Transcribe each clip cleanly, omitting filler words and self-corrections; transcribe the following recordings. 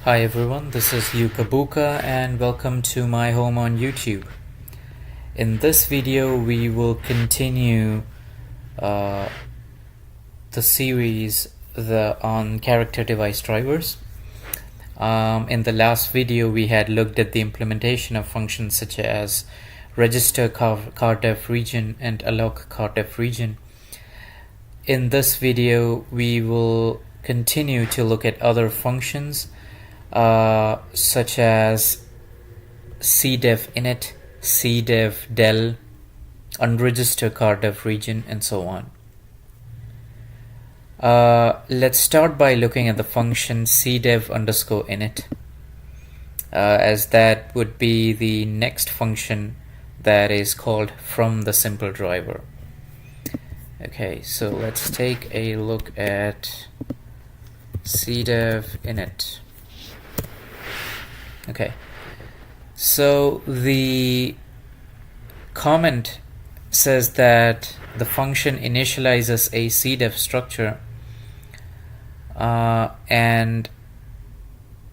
Hi everyone, this is Yukabuka and welcome to my home on YouTube. In this video we will continue the series on character device drivers. In the last video we had looked at the implementation of functions such as register cardef region and alloc cardef region. In this video we will continue to look at other functions such as cdef init, cdef del, unregister cardef region, and so on. Let's start by looking at the function cdef_init, as that would be the next function that is called from the simple driver. Okay, so let's take a look at cdef init. Okay, so the comment says that the function initializes a cdef structure and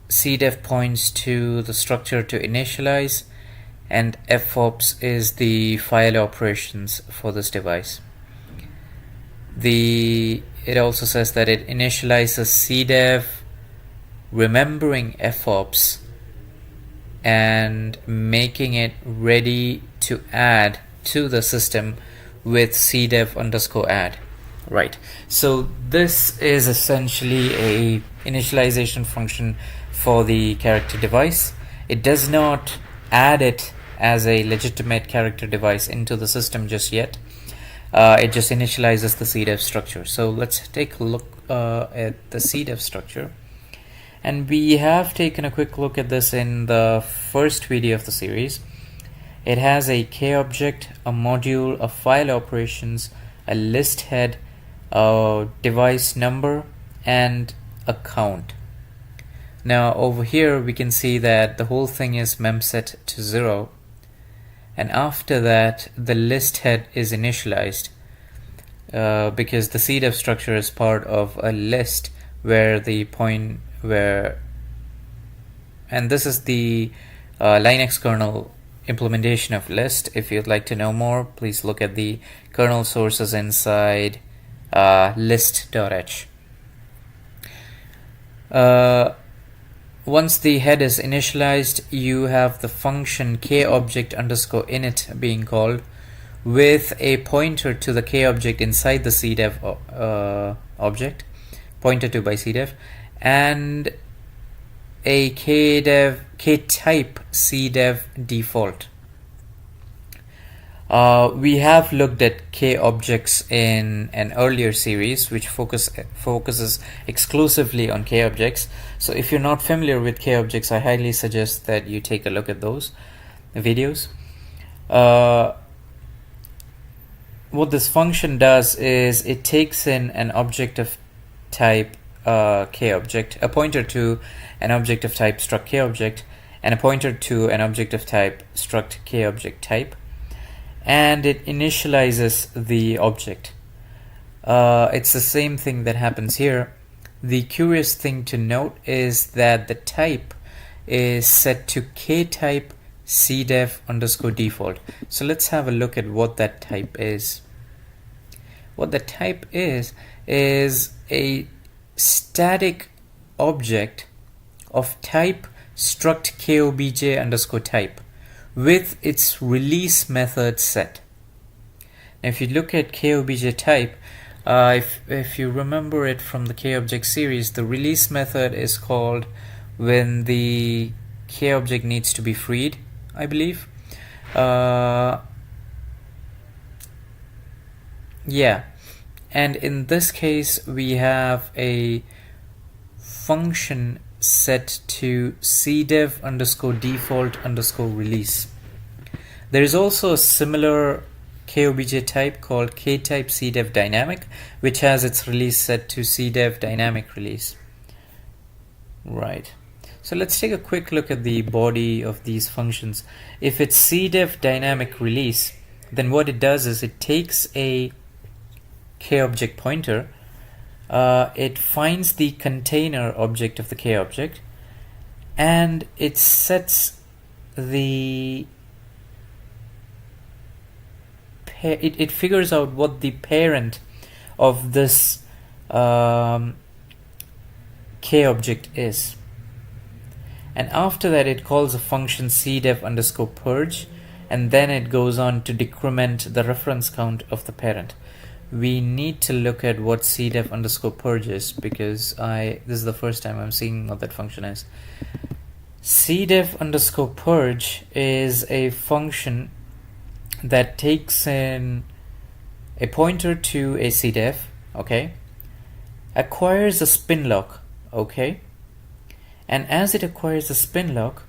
cdef points to the structure to initialize, and fops is the file operations for this device. It also says that it initializes cdef remembering fops and making it ready to add to the system with cdef_add. Right, so this is essentially a initialization function for the character device. It does not add it as a legitimate character device into the system just yet. It just initializes the cdef structure. So let's take a look at the cdef structure. And we have taken a quick look at this in the first video of the series. It has a k-object, a module, a file operations, a list head, a device number, and a count. Now over here we can see that the whole thing is memset to 0, and after that the list head is initialized because the cdef structure is part of a list where and this is the Linux kernel implementation of list. If you'd like to know more, please look at the kernel sources inside list.h. Once the head is initialized, you have the function k-object_init being called with a pointer to the k-object inside the cdef object, pointed to by cdef, and a k-type cdef default. We have looked at k-objects in an earlier series which focuses exclusively on k-objects. So if you're not familiar with k-objects, I highly suggest that you take a look at those videos. What this function does is it takes in an object of type k-object, a pointer to an object of type struct k-object, and a pointer to an object of type struct k-object type, and it initializes the object. It's the same thing that happens here. The curious thing to note is that the type is set to k-type cdef_default. So let's have a look at what that type is. What the type is a static object of type struct kobj_type with its release method set. Now if you look at kobj type, if you remember it from the k-object series, the release method is called when the k-object needs to be freed, I believe. Yeah, and in this case we have a function set to cdef_default_release. There is also a similar kobj type called k-type cdef dynamic, which has its release set to cdef dynamic release. Right, so let's take a quick look at the body of these functions. If it's cdef dynamic release, then what it does is it takes a k-object pointer, it finds the container object of the k-object, and it sets the it figures out what the parent of this K object is, and after that it calls a function cdef underscore purge, and then it goes on to decrement the reference count of the parent. We need to look at what cdef underscore purge is, because this is the first time I'm seeing what that function is. cdef underscore purge is a function that takes in a pointer to a cdef, okay, acquires a spin lock, okay, and as it acquires a spin lock,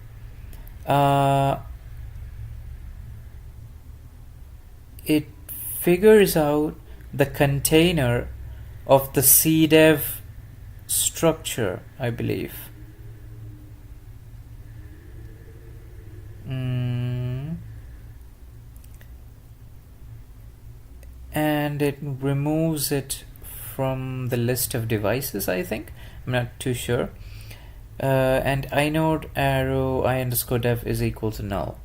it figures out the container of the cdef structure, I believe. And it removes it from the list of devices, I think. I'm not too sure. And inode arrow I underscore dev is equal to null.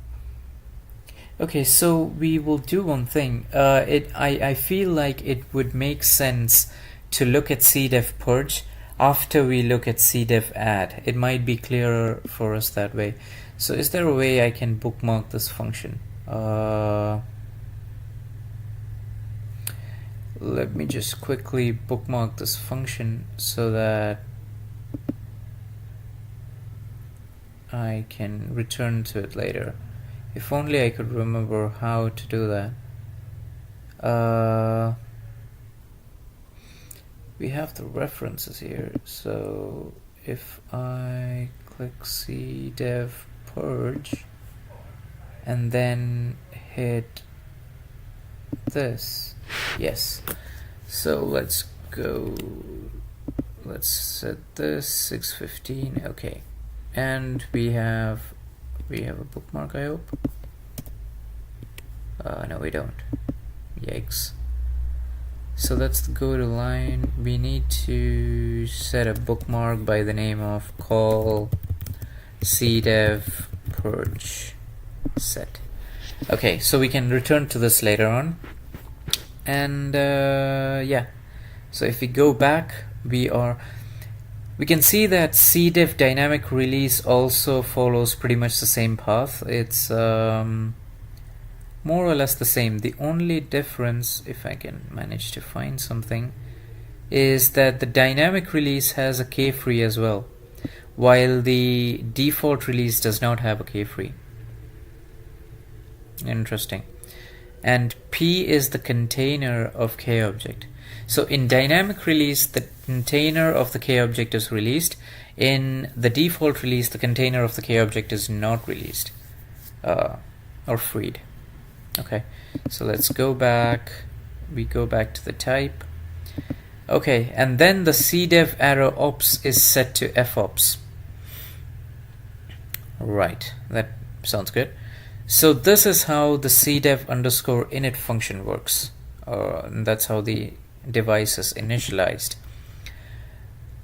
Okay, so we will do one thing. I feel like it would make sense to look at cdef purge after we look at cdef add. It might be clearer for us that way. So is there a way I can bookmark this function? Let me just quickly bookmark this function so that I can return to it later. If only I could remember how to do that. We have the references here, so if I click cdef purge and then hit this, yes, so let's set this 615, okay, and we have a bookmark, I hope. No, we don't. Yikes. So that's the go to line. We need to set a bookmark by the name of call cdef purge set. Okay, so we can return to this later on. And yeah, so if we go back, we can see that cdef dynamic release also follows pretty much the same path. It's more or less the same. The only difference, if I can manage to find something, is that the dynamic release has a keyfree as well, while the default release does not have a keyfree. Interesting. And P is the container of K object. So in dynamic release, the container of the K object is released. In the default release, the container of the K object is not released or freed. Okay, so let's go back. We go back to the type. Okay, and then the cdef arrow ops is set to fops. Right, that sounds good. So this is how the cdef underscore init function works. And that's how the device is initialized.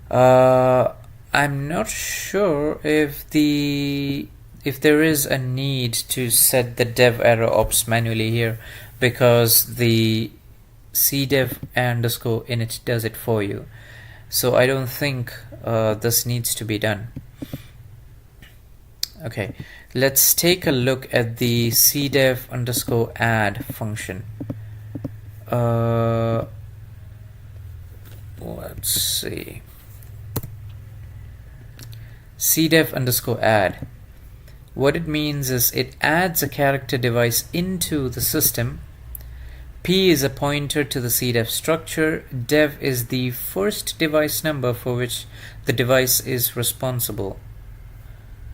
I'm not sure if there is a need to set the dev arrow ops manually here, because the cdef underscore init does it for you. So I don't think this needs to be done. Okay, let's take a look at the cdef underscore add function. Let's see. cdef underscore add. What it means is it adds a character device into the system. P is a pointer to the cdef structure. Dev is the first device number for which the device is responsible.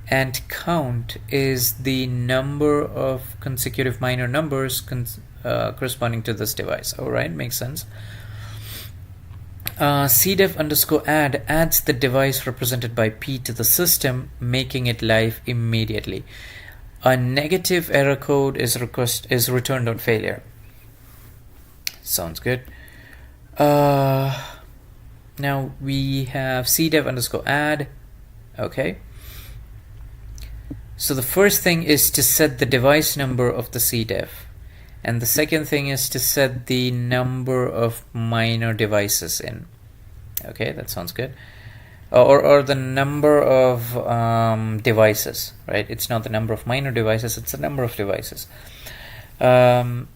And count is the number of consecutive minor numbers corresponding to this device. Alright, makes sense. cdef underscore add adds the device represented by P to the system, making it live immediately. A negative error code is returned on failure. Sounds good. Now we have cdef underscore add. Okay. So the first thing is to set the device number of the CDEV, and the second thing is to set the number of minor devices in. Okay, that sounds good. Or the number of devices, right? It's not the number of minor devices, it's the number of devices. And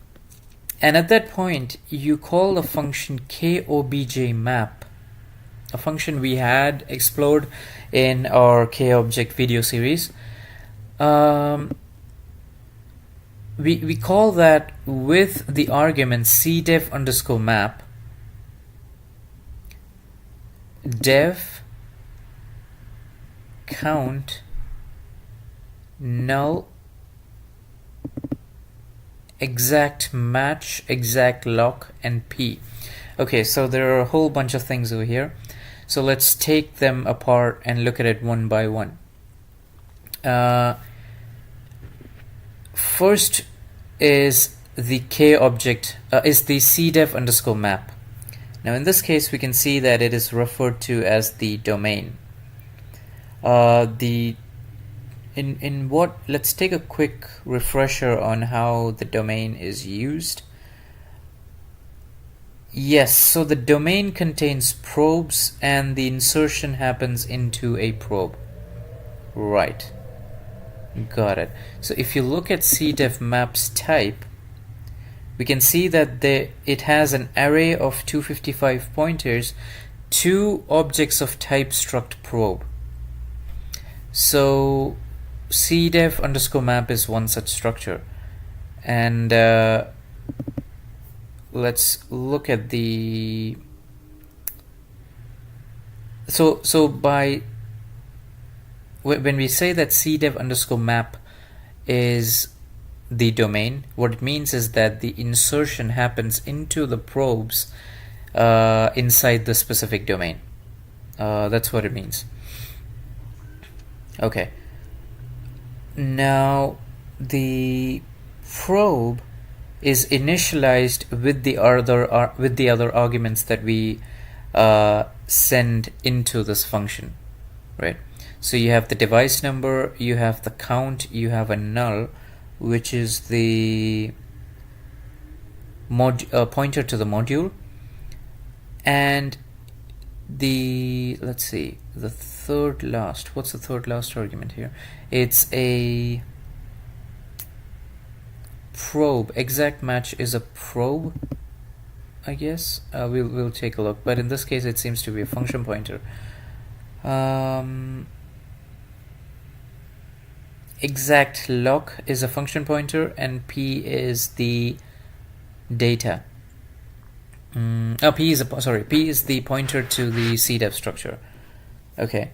at that point, you call the function kobjmap, a function we had explored in our kobject video series. We call that with the argument cdev_map dev count null exact match exact lock and p. Okay, so there are a whole bunch of things over here, so let's take them apart and look at it one by one. First is the k-object, is the cdev_map. Now in this case we can see that it is referred to as the domain. Let's take a quick refresher on how the domain is used. Yes, so the domain contains probes and the insertion happens into a probe. Right. Got it. So if you look at cdev_map's type, we can see that it has an array of 255 pointers to objects of type struct probe. So cdev_map is one such structure, and let's look at the when we say that cdev_map is the domain, what it means is that the insertion happens into the probes inside the specific domain. That's what it means. Okay. Now the probe is initialized with the other arguments that we send into this function, right? So you have the device number, you have the count, you have a null, which is the pointer to the module, and let's see, the third last, what's the third last argument here? It's a probe. Exact match is a probe, I guess. We'll take a look, but in this case it seems to be a function pointer. Exact lock is a function pointer, and p is the data. P is the pointer to the cdev structure. Okay.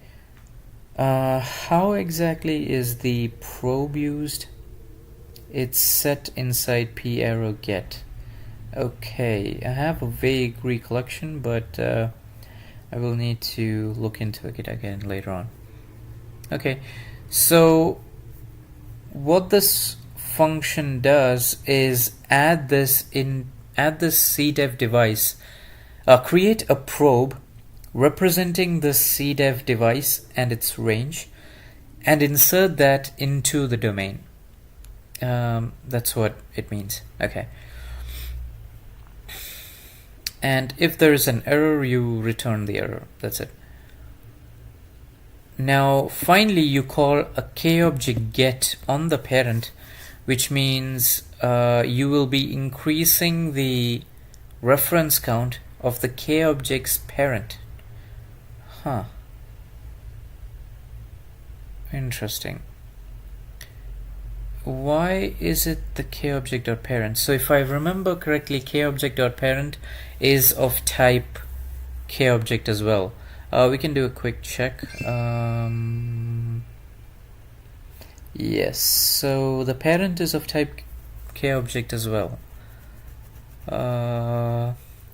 How exactly is the probe used? It's set inside p arrow get. Okay, I have a vague recollection, but I will need to look into it again later on. Okay, so what this function does is add this cdev device, create a probe representing the cdev device and its range, and insert that into the domain. That's what it means. Okay. And if there is an error, you return the error. That's it. Now finally you call a kobject get on the parent, which means you will be increasing the reference count of the kobject's parent. Interesting. Why is it the kobject.parent? So if I remember correctly, kobject.parent is of type kobject as well. We can do a quick check. Yes, so the parent is of type kobject as well.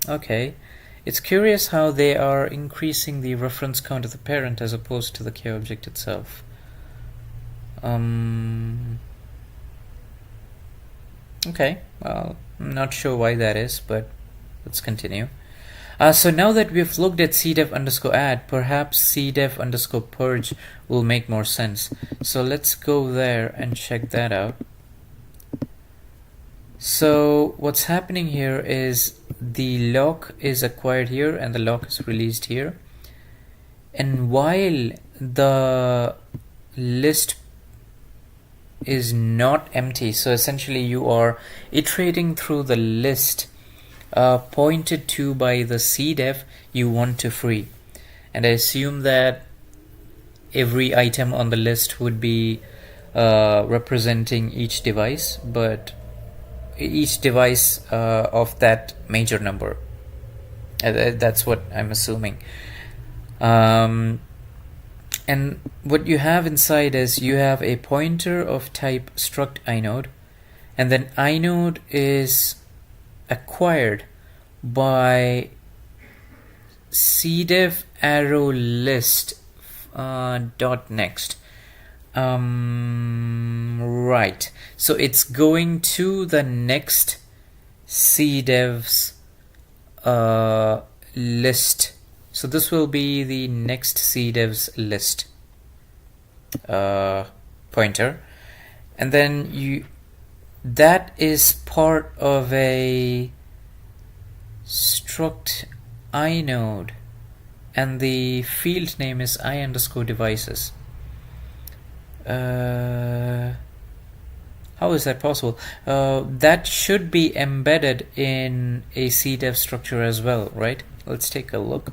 Okay, it's curious how they are increasing the reference count of the parent as opposed to the kobject itself. Okay, well, I'm not sure why that is, but let's continue. So now that we've looked at cdef underscore add, perhaps cdef underscore purge will make more sense. So let's go there and check that out. So what's happening here is the lock is acquired here and the lock is released here. And while the list is not empty, so essentially you are iterating through the list pointed to by the cdef you want to free. And I assume that every item on the list would be representing each device, but each device of that major number. That's what I'm assuming. And what you have inside is you have a pointer of type struct inode, and then inode is acquired by cdef arrow list dot next. Right, so it's going to the next cdef's list. So this will be the next cdef's list pointer, and then that is part of a struct inode, and the field name is I underscore devices. How is that possible? That should be embedded in a cdef structure as well, right? Let's take a look.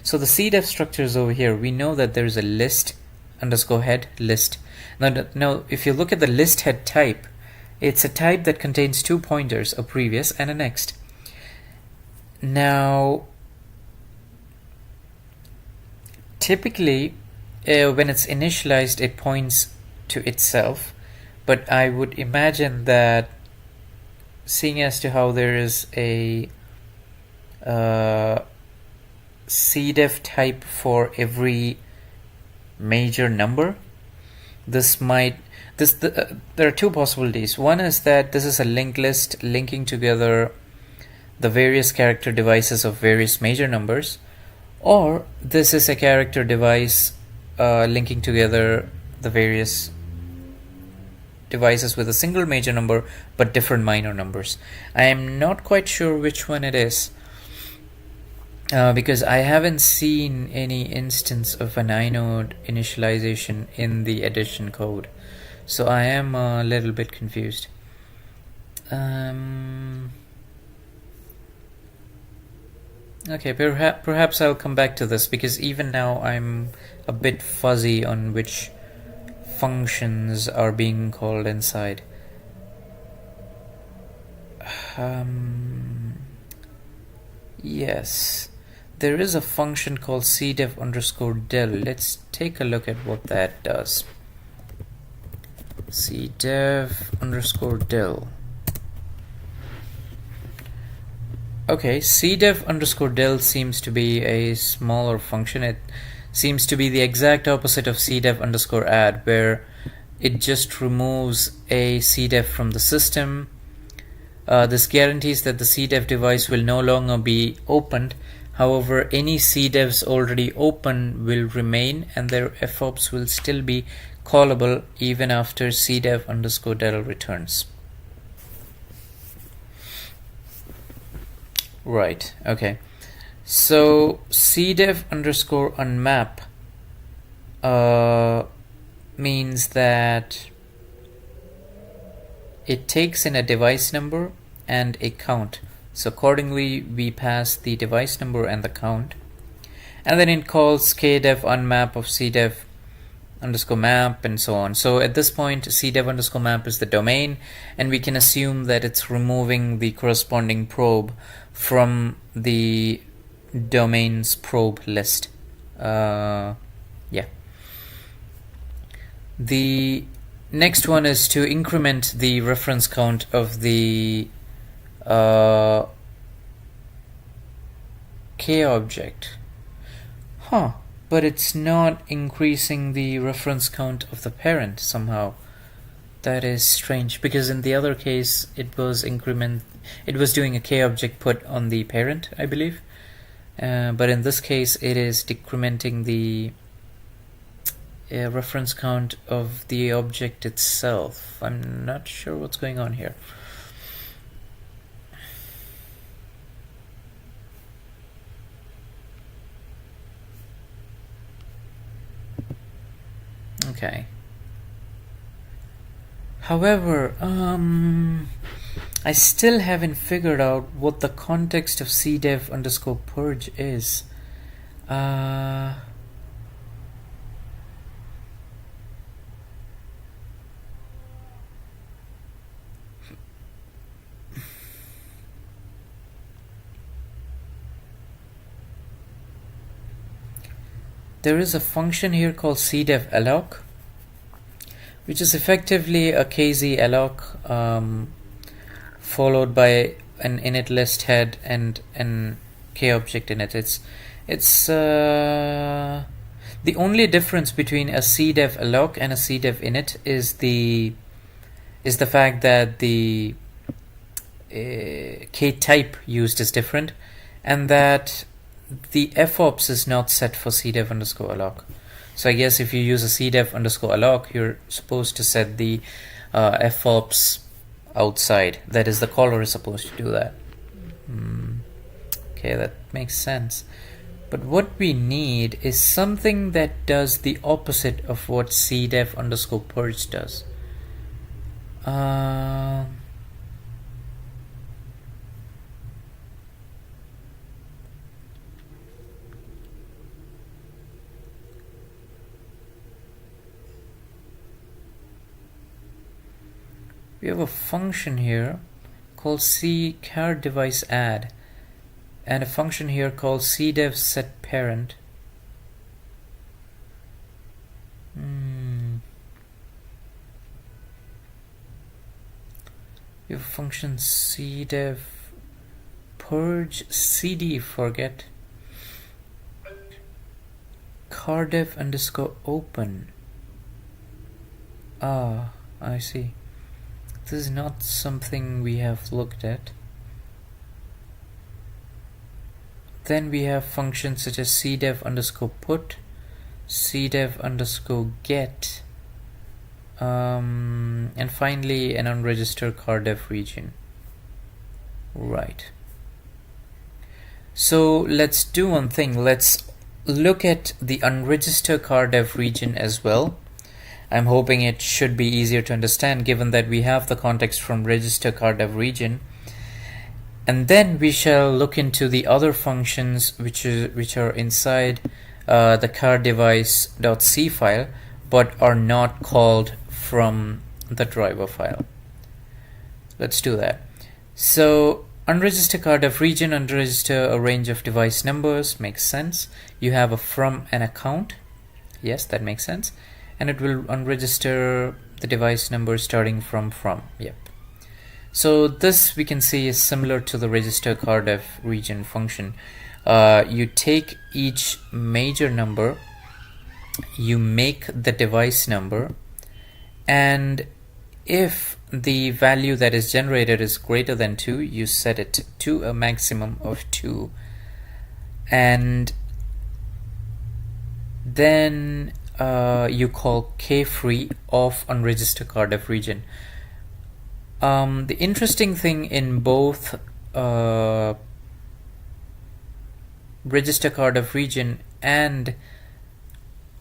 So the cdef structure is over here. We know that there is a list underscore head list. Now, if you look at the list head type, it's a type that contains two pointers, a previous and a next. Now, typically, when it's initialized, it points to itself, but I would imagine that, seeing as to how there is a cdef type for every major number, there are two possibilities. One is that this is a linked list linking together the various character devices of various major numbers, or this is a character device linking together the various devices with a single major number but different minor numbers. I am not quite sure which one it is, because I haven't seen any instance of an inode initialization in the addition code, so I am a little bit confused. Okay, perhaps I'll come back to this, because even now I'm a bit fuzzy on which functions are being called inside. Yes, there is a function called cdef underscore del. Let's take a look at what that does. cdef underscore del. Okay, cdef underscore del seems to be a smaller function. It seems to be the exact opposite of cdef underscore add, where it just removes a cdef from the system. This guarantees that the cdef device will no longer be opened. However, any cdefs already open will remain, and their fops will still be callable even after cdef underscore del returns. Right, okay. So cdef underscore unmap means that it takes in a device number and a count. So accordingly, we pass the device number and the count, and then it calls kdef unmap of cdef underscore map and so on. So at this point, cdef underscore map is the domain, and we can assume that it's removing the corresponding probe from the domain's probe list. Yeah. The next one is to increment the reference count of the K object. But it's not increasing the reference count of the parent somehow. That is strange, because in the other case it was doing a K object put on the parent, I believe. but in this case it is decrementing the reference count of the object itself. I'm not sure what's going on here. Okay. However, I still haven't figured out what the context of cdev underscore purge is. There is a function here called cdev alloc, which is effectively a kz alloc followed by an init list head and an k object in it. It's the only difference between a cdev alloc and a cdev init is the fact that the k type used is different, and that the fops is not set for cdev underscore alloc. So I guess if you use a cdev underscore alloc, you're supposed to set the fops outside. That is, the caller is supposed to do that. Okay, that makes sense. But what we need is something that does the opposite of what cdev underscore purge does. We have a function here called ccar device add, and a function here called cdev set parent. We have a function cdev purge cd forget cardev underscore open. Ah, I see. This is not something we have looked at. Then we have functions such as cdev underscore put, cdev underscore get, and finally an unregistered cardev region. Right. So let's do one thing. Let's look at the unregistered cardev region as well. I'm hoping it should be easier to understand, given that we have the context from register cardev region. And then we shall look into the other functions which are inside the cardevice.c file, but are not called from the driver file. Let's do that. So unregister cardev region, unregister a range of device numbers, makes sense. You have a from and a count. Yes, that makes sense. And it will unregister the device number starting from. Yep. So this we can see is similar to the register cardev region function. You take each major number, you make the device number, and if the value that is generated is greater than 2, you set it to a maximum of 2, and then you call kfree of unregistered cardev region. The interesting thing in both register cardev region and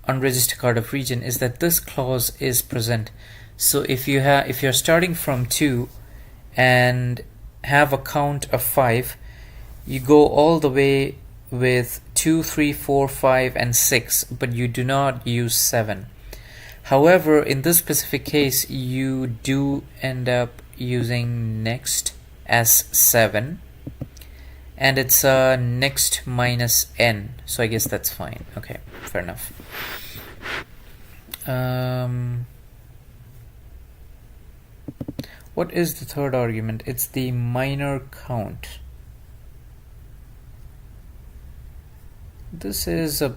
unregistered cardev region is that this clause is present. So if you're starting from 2 and have a count of 5, you go all the way with 2, 3, 4, 5 and 6, but you do not use 7. However, in this specific case, you do end up using next as 7, and it's next minus n, so I guess that's fine. Okay, fair enough. What is the third argument? It's the minor count. This is a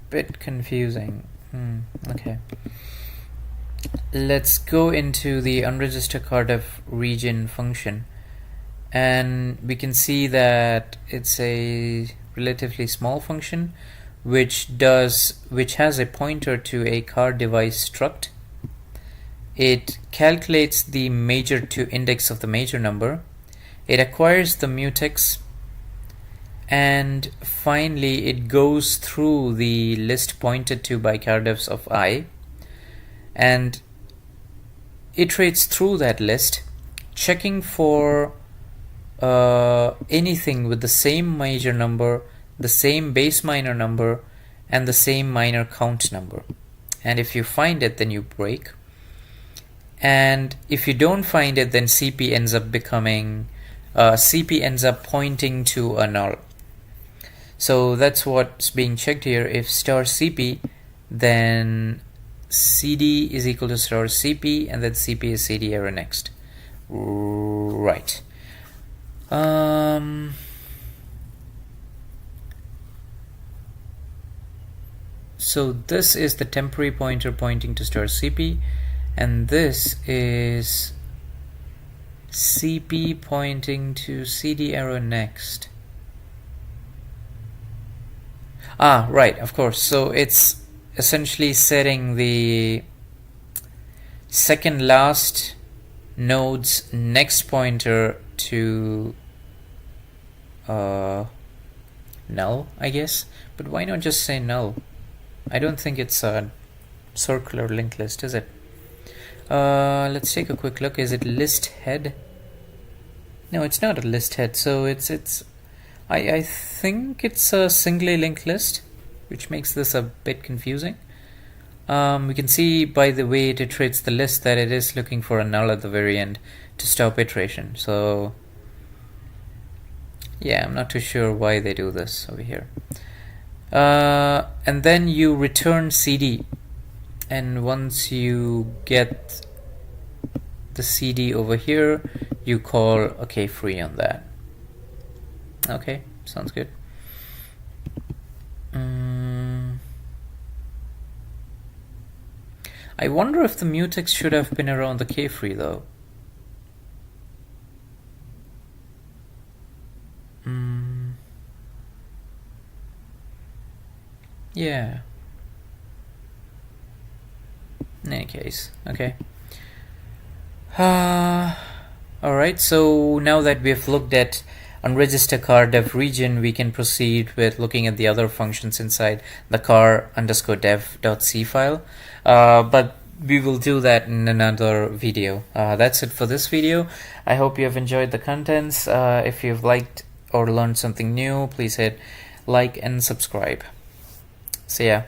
bit confusing. Okay. Let's go into the unregistered cardev region function, and we can see that it's a relatively small function which has a pointer to a car device struct. It calculates the major to index of the major number. It acquires the mutex, and finally it goes through the list pointed to by cardefs of I and iterates through that list, checking for anything with the same major number, the same base minor number, and the same minor count number. And if you find it, then you break. And if you don't find it, then CP ends up pointing to a null. So that's what's being checked here. If star CP, then CD is equal to star CP, and then CP is CD error next. Right. So this is the temporary pointer pointing to star CP, and this is CP pointing to CD error next. Right, of course. So it's essentially setting the second last node's next pointer to null, I guess. But why not just say null? I don't think it's a circular linked list, is it? Let's take a quick look. Is it list head? No, it's not a list head. So I think it's a singly linked list, which makes this a bit confusing. We can see by the way it iterates the list that it is looking for a null at the very end to stop iteration. So yeah, I'm not too sure why they do this over here. And then you return CD, and once you get the CD over here, you call OK free on that. Okay, sounds good. I wonder if the mutex should have been around the kfree though. Yeah. In any case, okay. Alright, so now that we have looked at unregister car dev region, we can proceed with looking at the other functions inside the car_dev.c file. But we will do that in another video. That's it for this video. I hope you have enjoyed the contents. If you've liked or learned something new, please hit like and subscribe. See ya.